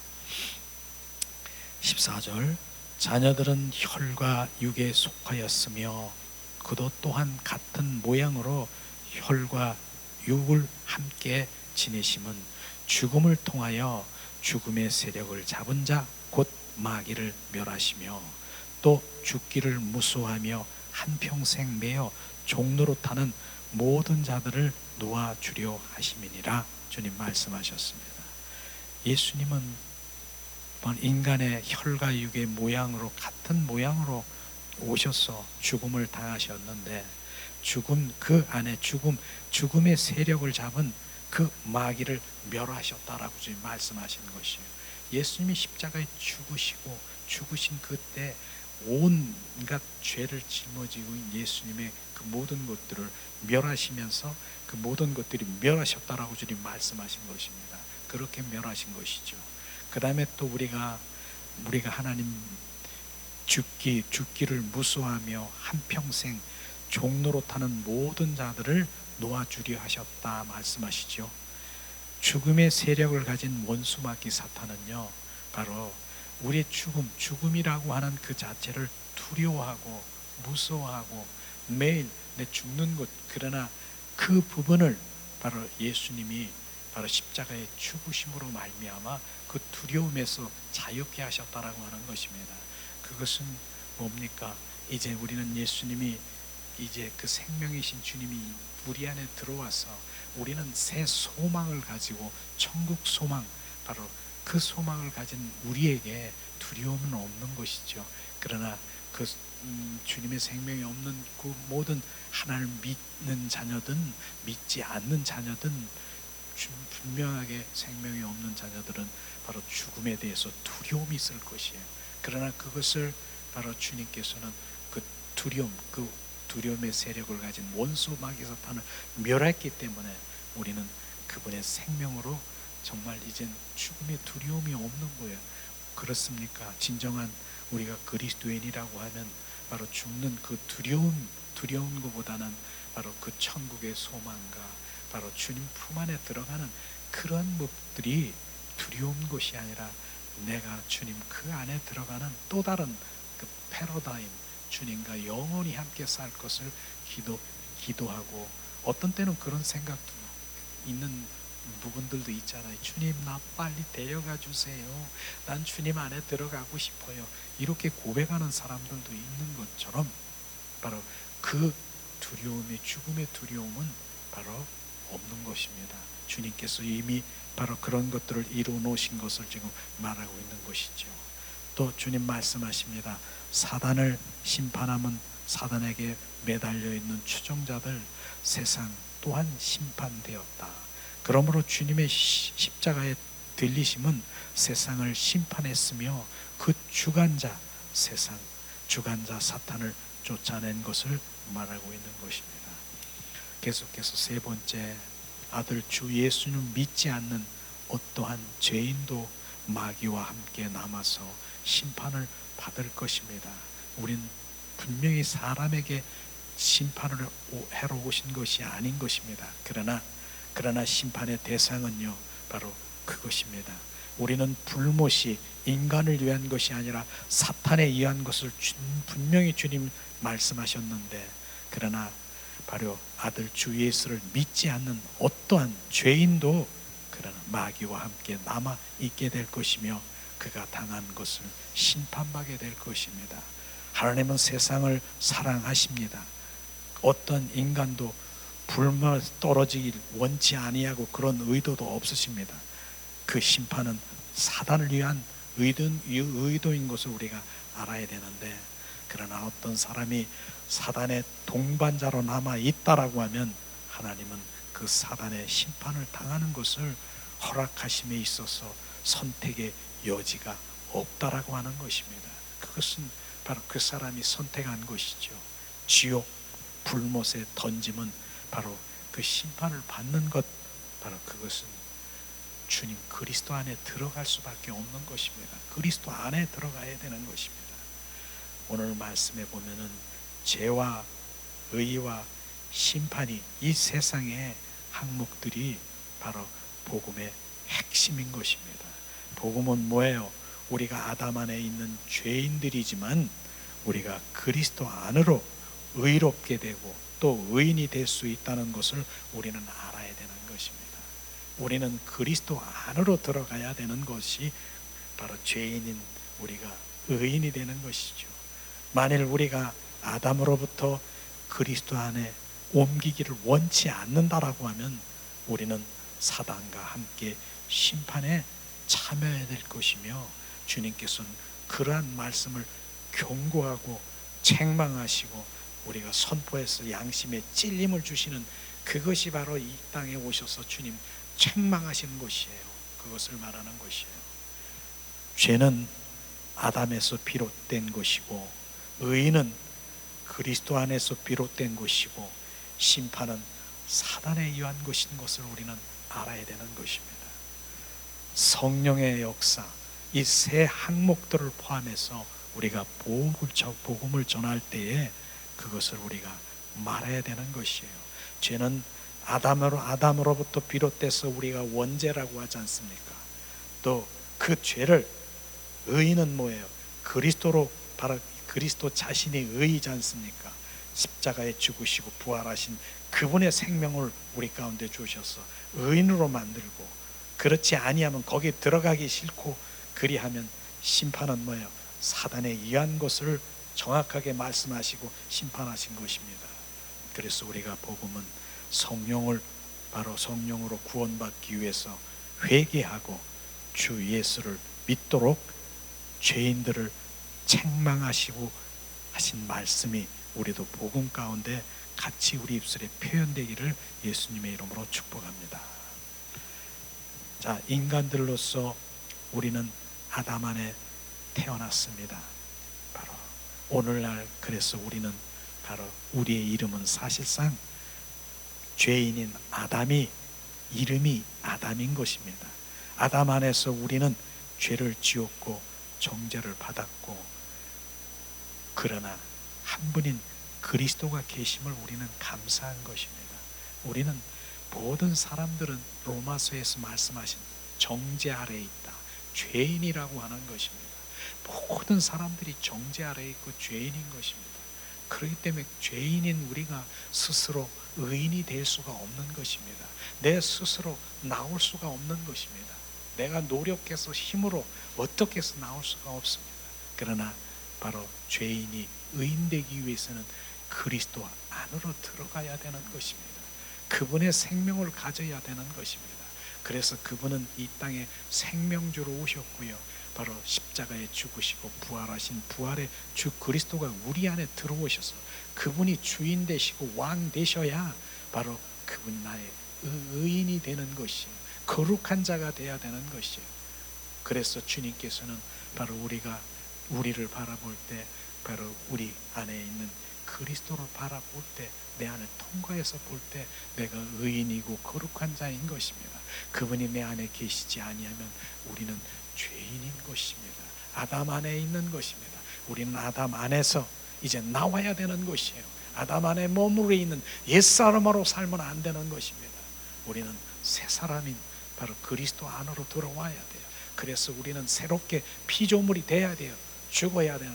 14절, 자녀들은 혈과 육에 속하였으며 그도 또한 같은 모양으로 혈과 육을 함께 지내심은 죽음을 통하여 죽음의 세력을 잡은 자 곧 마귀를 멸하시며 또 죽기를 무수하며 한평생 매어 종노릇하는 모든 자들을 놓아주려 하심이니라. 주님 말씀하셨습니다. 예수님은 인간의 혈과 육의 모양으로, 같은 모양으로 오셔서 죽음을 당하셨는데 죽음, 그 안에 죽음의 세력을 잡은 그 마귀를 멸하셨다라고 주님 말씀하시는 것이에요. 예수님이 십자가에 죽으신 그때 온갖 죄를 짊어지고 예수님의 그 모든 것들을 멸하시면서 그 모든 것들이 멸하셨다라고 주님 말씀하신 것입니다. 그렇게 멸하신 것이죠. 그 다음에 또 우리가 하나님 죽기를 무수하며 한평생 종노릇하는 모든 자들을 놓아주려 하셨다 말씀하시죠. 죽음의 세력을 가진 원수 마귀 사탄은요, 바로 우리의 죽음이라고 하는 그 자체를 두려워하고 무서워하고 매일 내 죽는 것, 그러나 그 부분을 바로 예수님이 바로 십자가의 죽으심으로 말미암아 그 두려움에서 자유케 하셨다라고 하는 것입니다. 그것은 뭡니까? 이제 우리는 예수님이, 이제 그 생명이신 주님이 우리 안에 들어와서 우리는 새 소망을 가지고 천국 소망, 바로 그 소망을 가진 우리에게 두려움은 없는 것이죠. 그러나 그 주님의 생명이 없는 그 모든 하나님을 믿는 자녀든 믿지 않는 자녀든 분명하게 생명이 없는 자녀들은 바로 죽음에 대해서 두려움이 있을 것이에요. 그러나 그것을 바로 주님께서는 그 두려움의 세력을 가진 원수 마귀 사탄을 멸했기 때문에 우리는 그분의 생명으로 정말 이젠 죽음의 두려움이 없는 거예요. 그렇습니까? 진정한 우리가 그리스도인이라고 하면 바로 죽는 그 두려운 것보다는 바로 그 천국의 소망과 바로 주님 품 안에 들어가는 그런 것들이 두려운 것이 아니라 내가 주님 그 안에 들어가는 또 다른 그 패러다임, 주님과 영원히 함께 살 것을 기도하고, 어떤 때는 그런 생각도 있는 부분들도 있잖아요. 주님, 나 빨리 데려가 주세요. 난 주님 안에 들어가고 싶어요. 이렇게 고백하는 사람들도 있는 것처럼 바로 그 두려움의, 죽음의 두려움은 바로 없는 것입니다. 주님께서 이미 바로 그런 것들을 이루어 놓으신 것을 지금 말하고 있는 것이죠. 또 주님 말씀하십니다. 사단을 심판하면 사단에게 매달려 있는 추종자들 세상 또한 심판되었다. 그러므로 주님의 십자가의 들리심은 세상을 심판했으며 그 주관자 사탄을 쫓아낸 것을 말하고 있는 것입니다. 계속해서 세 번째, 아들 주 예수를 믿지 않는 어떠한 죄인도 마귀와 함께 남아서 심판을 받을 것입니다. 우린 분명히 사람에게 심판을 해로 오신 것이 아닌 것입니다. 그러나 심판의 대상은요, 바로 그것입니다. 우리는 불못이 인간을 위한 것이 아니라 사탄에 의한 것을 분명히 주님 말씀하셨는데, 그러나 바로 아들 주 예수를 믿지 않는 어떠한 죄인도 그러나 마귀와 함께 남아 있게 될 것이며 그가 당한 것을 심판받게 될 것입니다. 하나님은 세상을 사랑하십니다. 어떤 인간도 불만 떨어지길 원치 아니하고 그런 의도도 없으십니다. 그 심판은 사단을 위한 의도인 것을 우리가 알아야 되는데, 그러나 어떤 사람이 사단의 동반자로 남아 있다라고 하면 하나님은 그 사단의 심판을 당하는 것을 허락하심에 있어서 선택의 여지가 없다라고 하는 것입니다. 그것은 바로 그 사람이 선택한 것이죠. 지옥 불못에 던짐은 바로 그 심판을 받는 것, 바로 그것은 주님 그리스도 안에 들어갈 수밖에 없는 것입니다. 그리스도 안에 들어가야 되는 것입니다. 오늘 말씀에 보면은 죄와 의와 심판이 이 세상의 항목들이 바로 복음의 핵심인 것입니다. 복음은 뭐예요? 우리가 아담 안에 있는 죄인들이지만 우리가 그리스도 안으로 의롭게 되고 또 의인이 될 수 있다는 것을 우리는 알아야 되는 것입니다. 우리는 그리스도 안으로 들어가야 되는 것이 바로 죄인인 우리가 의인이 되는 것이죠. 만일 우리가 아담으로부터 그리스도 안에 옮기기를 원치 않는다라고 하면 우리는 사단과 함께 심판에 참여해야 될 것이며, 주님께서는 그러한 말씀을 경고하고 책망하시고 우리가 선포해서 양심에 찔림을 주시는 그것이 바로 이 땅에 오셔서 주님 책망하시는 것이에요. 그것을 말하는 것이에요. 죄는 아담에서 비롯된 것이고 의인은 그리스도 안에서 비롯된 것이고 심판은 사단에 의한 것인 것을 우리는 알아야 되는 것입니다. 성령의 역사, 이 세 항목들을 포함해서 우리가 복음을 전할 때에 그것을 우리가 말해야 되는 것이에요. 죄는 아담으로부터 비롯돼서 우리가 원죄라고 하지 않습니까? 또 그 죄를, 의인은 뭐예요? 그리스도로, 바로 그리스도 자신이 의이지 않습니까? 십자가에 죽으시고 부활하신 그분의 생명을 우리 가운데 주셔서 의인으로 만들고, 그렇지 아니하면 거기에 들어가기 싫고 그리하면 심판은 뭐예요? 사단에 의한 것을 정확하게 말씀하시고 심판하신 것입니다. 그래서 우리가 복음은 성령을, 바로 성령으로 구원받기 위해서 회개하고 주 예수를 믿도록 죄인들을 책망하시고 하신 말씀이 우리도 복음 가운데 같이 우리 입술에 표현되기를 예수님의 이름으로 축복합니다. 자, 인간들로서 우리는 아담 안에 태어났습니다. 바로 오늘날, 그래서 우리는 바로 우리의 이름은 사실상 죄인인 아담이, 이름이 아담인 것입니다. 아담 안에서 우리는 죄를 지었고 정죄를 받았고, 그러나 한 분인 그리스도가 계심을 우리는 감사한 것입니다. 우리는 모든 사람들은 로마서에서 말씀하신 정죄 아래에 있다, 죄인이라고 하는 것입니다. 모든 사람들이 정죄 아래에 있고 죄인인 것입니다. 그렇기 때문에 죄인인 우리가 스스로 의인이 될 수가 없는 것입니다. 내 스스로 나올 수가 없는 것입니다. 내가 노력해서 힘으로 어떻게 해서 나올 수가 없습니다. 그러나 바로 죄인이 의인되기 위해서는 그리스도 안으로 들어가야 되는 것입니다. 그분의 생명을 가져야 되는 것입니다. 그래서 그분은 이 땅에 생명주로 오셨고요, 바로 십자가에 죽으시고 부활하신 부활의 주 그리스도가 우리 안에 들어오셔서 그분이 주인 되시고 왕 되셔야 바로 그분 나의 의인이 되는 것이에요. 거룩한 자가 되어야 되는 것이에요. 그래서 주님께서는 바로 우리를 바라볼 때 바로 우리 안에 있는 그리스도를 바라볼 때, 내 안을 통과해서 볼 때 내가 의인이고 거룩한 자인 것입니다. 그분이 내 안에 계시지 아니하면 우리는 죄인인 것입니다. 아담 안에 있는 것입니다. 우리는 아담 안에서 이제 나와야 되는 것이에요. 아담 안에 머무르 있는 옛사람으로 살면 안 되는 것입니다. 우리는 새 사람인 바로 그리스도 안으로 들어와야 돼요. 그래서 우리는 새롭게 피조물이 돼야 돼요. 죽어야 되는,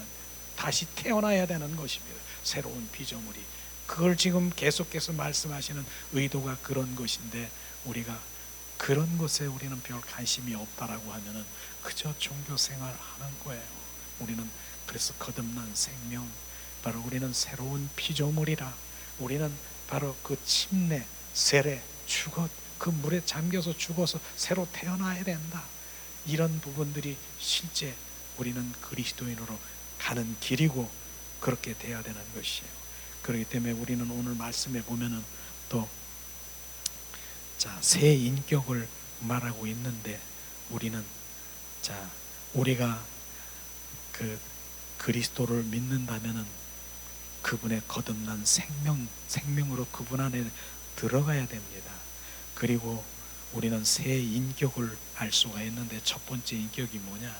다시 태어나야 되는 것입니다. 새로운 피조물이. 그걸 지금 계속해서 말씀하시는 의도가 그런 것인데, 우리가 그런 것에 우리는 별 관심이 없다라고 하면은 그저 종교 생활하는 거예요. 우리는 그래서 거듭난 생명, 바로 우리는 새로운 피조물이라, 우리는 바로 그 침례, 세례, 죽어, 그 물에 잠겨서 죽어서 새로 태어나야 된다. 이런 부분들이 실제 우리는 그리스도인으로 가는 길이고 그렇게 돼야 되는 것이에요. 그렇기 때문에 우리는 오늘 말씀에 보면은 또 새 인격을 말하고 있는데, 우리는 우리가 그 그리스도를 믿는다면은 그분의 거듭난 생명으로 그분 안에 들어가야 됩니다. 그리고 우리는 새 인격을 알 수가 있는데, 첫 번째 인격이 뭐냐?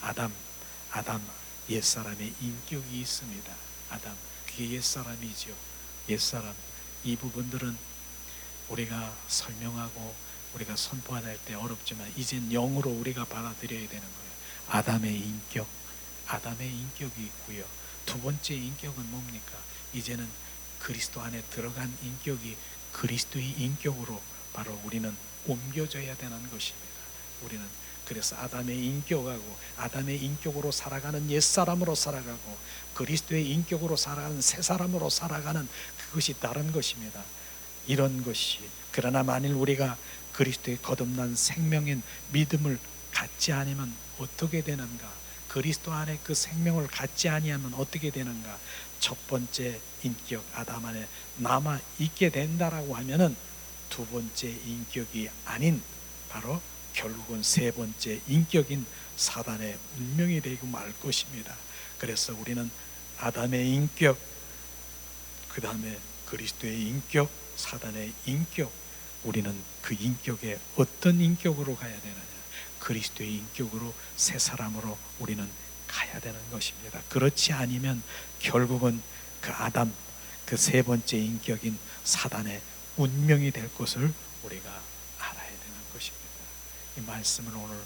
아담 옛사람의 인격이 있습니다. 아담, 그게 옛사람이죠. 옛사람. 이 부분들은 우리가 설명하고 우리가 선포할 때 어렵지만 이젠 영으로 우리가 받아들여야 되는 거예요. 아담의 인격이 있고요. 두 번째 인격은 뭡니까? 이제는 그리스도 안에 들어간 인격이 그리스도의 인격으로 바로 우리는 옮겨져야 되는 것입니다. 우리는 그래서 아담의 인격하고 아담의 인격으로 살아가는 옛사람으로 살아가고 그리스도의 인격으로 살아가는 새사람으로 살아가는 그것이 다른 것입니다. 이런 것이, 그러나 만일 우리가 그리스도의 거듭난 생명인 믿음을 갖지 않으면 어떻게 되는가? 그리스도 안에 그 생명을 갖지 아니하면 어떻게 되는가? 첫 번째 인격 아담 안에 남아 있게 된다라고 하면은 두 번째 인격이 아닌 바로 결국은 세 번째 인격인 사단의 운명이 되고 말 것입니다. 그래서 우리는 아담의 인격, 그 다음에 그리스도의 인격, 사단의 인격, 우리는 그 인격에 어떤 인격으로 가야 되느냐? 그리스도의 인격으로, 새 사람으로 우리는 가야 되는 것입니다. 그렇지 않으면 결국은 그 아담, 그 세 번째 인격인 사단의 운명이 될 것을 우리가 알아야 되는 것입니다. 이 말씀을 오늘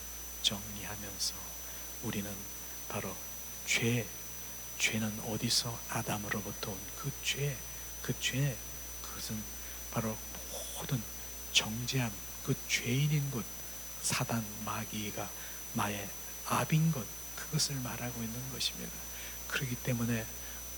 정리하면서 우리는 바로 죄는 어디서? 아담으로부터 온 그 죄, 그것은 바로 모든 정죄함, 그 죄인인 것, 사단 마귀가 나의 압인 것, 그것을 말하고 있는 것입니다. 그렇기 때문에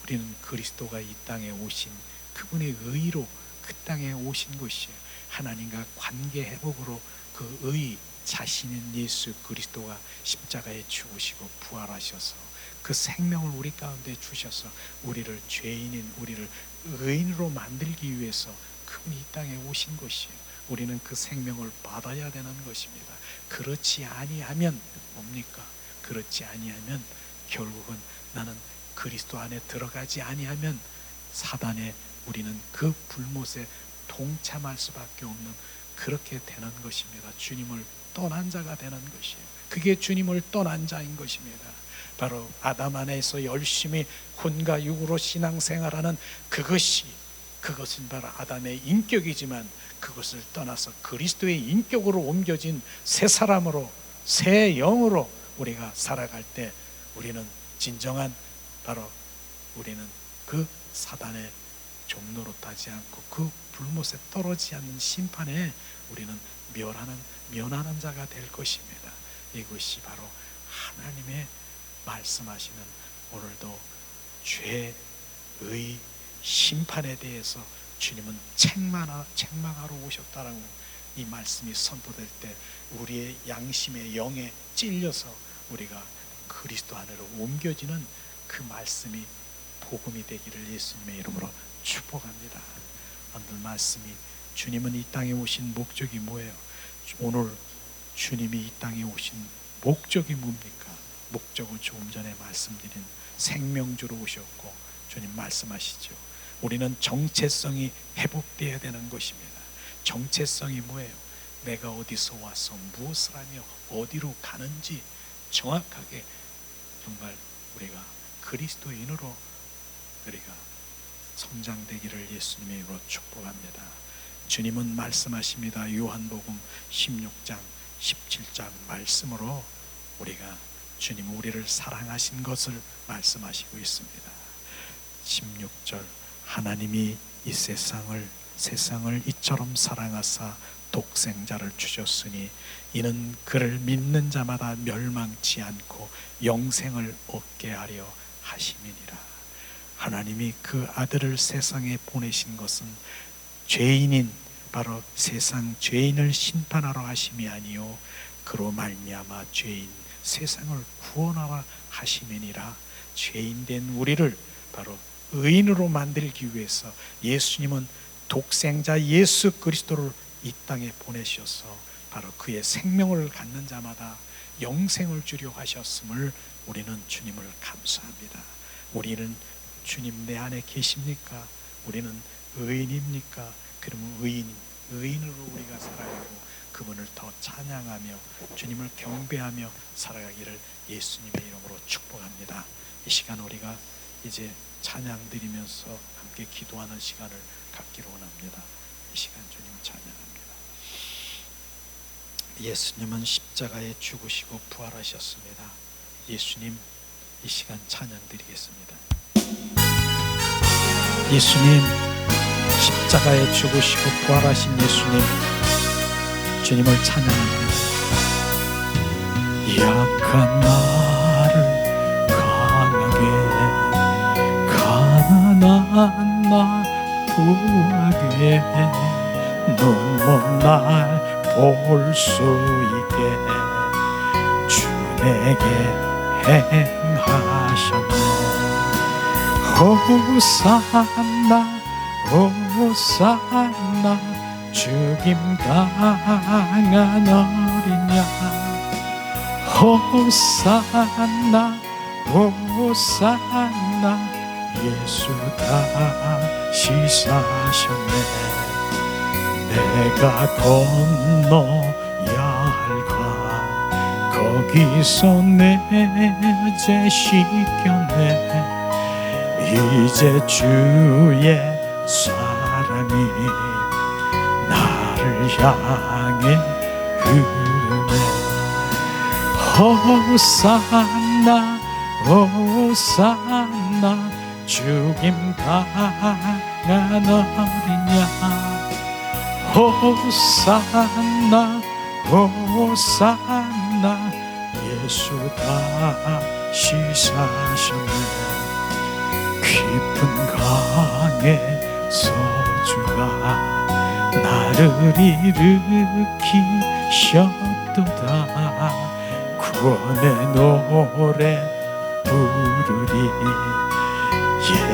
우리는 그리스도가 이 땅에 오신 그분의 의로 그 땅에 오신 것이에요. 하나님과 관계 회복으로 그 의 자신인 예수 그리스도가 십자가에 죽으시고 부활하셔서 그 생명을 우리 가운데 주셔서 우리를 죄인인 우리를 의인으로 만들기 위해서 그분이 이 땅에 오신 것이에요. 우리는 그 생명을 받아야 되는 것입니다. 그렇지 아니하면 뭡니까? 그렇지 아니하면 결국은 나는 그리스도 안에 들어가지 아니하면 사단에 우리는 그 불못에 동참할 수밖에 없는 그렇게 되는 것입니다. 주님을 떠난 자가 되는 것이에요. 그게 주님을 떠난 자인 것입니다. 바로 아담 안에서 열심히 혼과 육으로 신앙생활하는 그것은 바로 아담의 인격이지만 그것을 떠나서 그리스도의 인격으로 옮겨진 새 사람으로, 새 영으로 우리가 살아갈 때 우리는 진정한 바로 우리는 그 사단의 종노릇하지 않고 그 불못에 떨어지지 않는 심판에 우리는 면하는 자가 될 것입니다. 이것이 바로 하나님의 말씀하시는 오늘도 죄의 심판에 대해서 주님은 책망하러 오셨다라고 이 말씀이 선포될 때 우리의 양심의 영에 찔려서 우리가 그리스도 안으로 옮겨지는 그 말씀이 복음이 되기를 예수님의 이름으로 축복합니다. 오늘 말씀이 주님은 이 땅에 오신 목적이 뭐예요? 오늘 주님이 이 땅에 오신 목적이 뭡니까? 목적은 조금 전에 말씀드린 생명주로 오셨고 주님 말씀하시죠. 우리는 정체성이 회복되어야 되는 것입니다. 정체성이 뭐예요? 내가 어디서 와서 무엇을 하며 어디로 가는지 정확하게 정말 우리가 그리스도인으로 우리가 성장되기를 예수님의 이름으로 축복합니다. 주님은 말씀하십니다. 요한복음 16장 17장 말씀으로 우리가 주님 우리를 사랑하신 것을 말씀하시고 있습니다. 16절 하나님이 이 세상을 이처럼 사랑하사 독생자를 주셨으니 이는 그를 믿는 자마다 멸망치 않고 영생을 얻게 하려 하심이니라. 하나님이 그 아들을 세상에 보내신 것은 죄인인 바로 세상 죄인을 심판하러 하심이 아니요 그로 말미암아 죄인 세상을 구원하러 하심이니라. 죄인된 우리를 바로 의인으로 만들기 위해서 예수님은 독생자 예수 그리스도를 이 땅에 보내셔서 바로 그의 생명을 갖는 자마다 영생을 주려 하셨음을 우리는 주님을 감사합니다. 우리는 주님 내 안에 계십니까? 우리는 의인입니까? 그러면 의인으로 우리가 살아가고 그분을 더 찬양하며 주님을 경배하며 살아가기를 예수님의 이름으로 축복합니다. 이 시간 우리가 이제 찬양 드리면서 함께 기도하는 시간을 갖기로 원합니다. 이 시간 주님을 찬양합니다. 예수님은 십자가에 죽으시고 부활하셨습니다. 예수님 이 시간 찬양 드리겠습니다. 예수님 십자가에 죽으시고 부활하신 예수님 주님을 찬양합니다. 약한 나를 강하게 가난한 나 부하게 눈먼 날 볼 수 있게 주 내게 행하셨네. 호산나 호산나 죽임당한 어린 양 호산나 호산나 예수 다시 사셨네. 내가 건너야 할 강 거기서 내 죄 씻겼네. 이제 주의 사랑이 나를 향해 흐르네. 호산나 호산나 죽임당한 어린 양 호산나 호산나 예수 다시 사셨네. 깊은 강에 서주가 나를 일으키셨도다. 구원의 노래 부르리.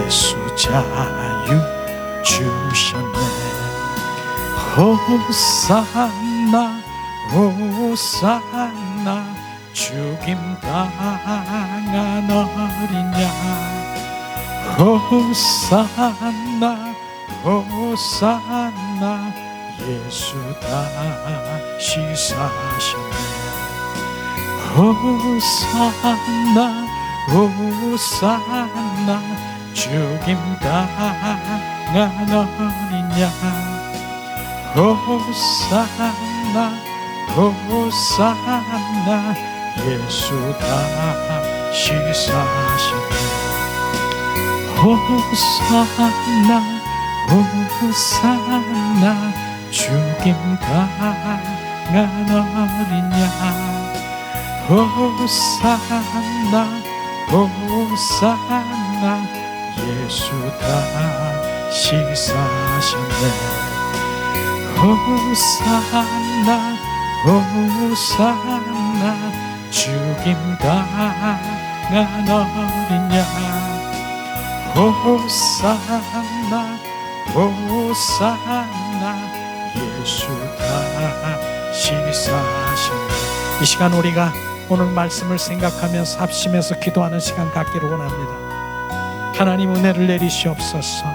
예수 자유 주셨네. 호산나 호산나 죽임당한 어린 양 호산나 호산나 예수 다시 사셨네. 호산나 호산나 죽임당한 어린 양 호산나 호산나 예수 다시 사셨네. 호산나 호산나 죽임당한 어린 양 호산나 호산나 예수 다시 사셨네. 호산나 호산나 죽임당한 어린 양 호산나 호산나 예수 다시 사셨네. 이 시간 우리가 오늘 말씀을 생각하면서 합심해서 기도하는 시간 갖기를 원합니다. 하나님 은혜를 내리시옵소서.